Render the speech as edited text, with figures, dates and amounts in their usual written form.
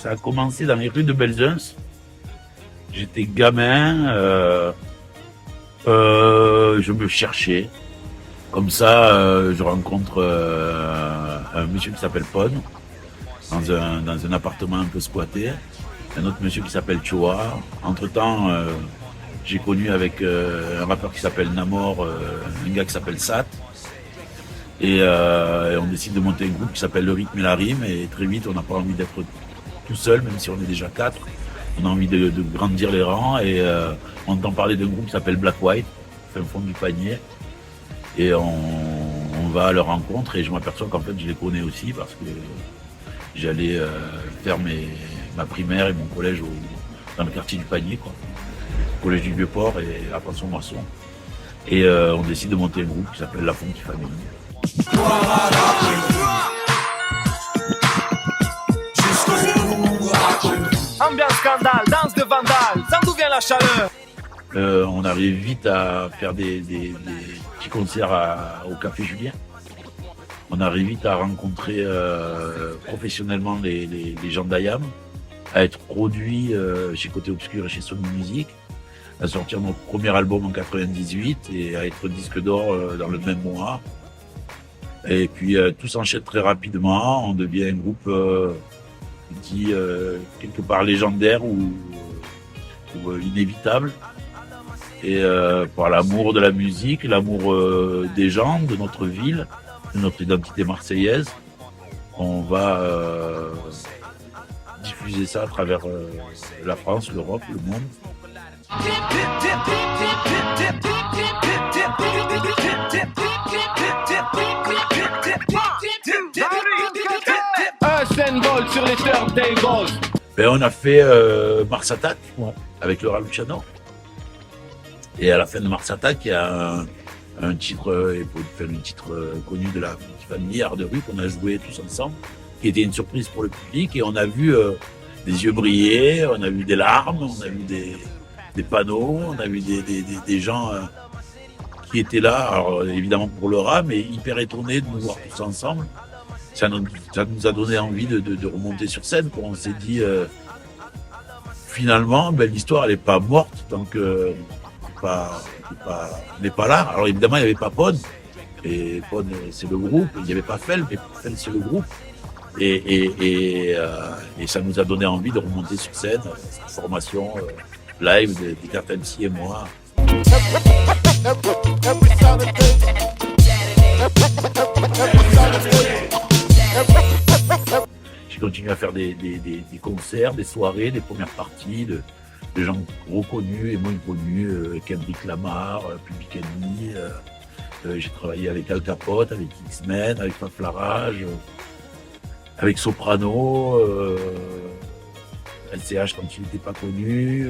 ça a commencé dans les rues de Belzunce. J'étais gamin, je me cherchais. Comme ça, je rencontre un monsieur qui s'appelle Pon, dans un appartement un peu squatté. Un autre monsieur qui s'appelle Choa. Entre-temps, j'ai connu avec un rappeur qui s'appelle Namor, un gars qui s'appelle Sat. Et on décide de monter un groupe qui s'appelle Le Rythme et la Rime. Et très vite, on n'a pas envie d'être tout seul, même si on est déjà 4. On a envie de grandir les rangs. Et on entend parler d'un groupe qui s'appelle Black White, fin fond du panier. Et on va à leur rencontre et je m'aperçois qu'en fait je les connais aussi parce que j'allais faire ma primaire et mon collège dans le quartier du Panier, quoi. Collège du Vieux-Port et à Poisson-Moisson. Et on décide de monter un groupe qui s'appelle La Funky Family. Ambiance scandale, danse de vandale, ça d'où vient la chaleur? On arrive vite à faire des petits concerts au Café Julien. On arrive vite à rencontrer professionnellement les gens d'IAM, à être produits chez Côté Obscur et chez Sony Music, à sortir notre premier album en 98 et à être disque d'or dans le même mois. Et puis tout s'enchaîne très rapidement, on devient un groupe qui quelque part légendaire ou inévitable. Et par l'amour de la musique, l'amour des gens, de notre ville, de notre identité marseillaise, on va diffuser ça à travers la France, l'Europe, le monde. Sur les turntables. On a fait Mars Attack avec Laura Luciano. Et à la fin de Mars Attack, il y a un titre, connu de la famille Art de rue qu'on a joué tous ensemble, qui était une surprise pour le public. Et on a vu des yeux briller, on a vu des larmes, on a vu des panneaux, on a vu des gens qui étaient là, alors évidemment pour Laura, mais hyper étonnés de nous voir tous ensemble. Ça nous a donné envie de remonter sur scène. On s'est dit, finalement, l'histoire elle n'est pas morte tant que n'est pas là. Alors évidemment, il n'y avait pas Pon. Et Pon, c'est le groupe. Il n'y avait pas Fel, mais Fel, c'est le groupe. Et ça nous a donné envie de remonter sur scène, cette formation live des 4 MC et moi. J'ai continué à faire des concerts, des soirées, des premières parties de gens reconnus et moins connus, Kendrick Lamar, Public Enemy. J'ai travaillé avec Al Capote, avec X-Men, avec Faflarage, avec Soprano, LCH quand il n'était pas connu.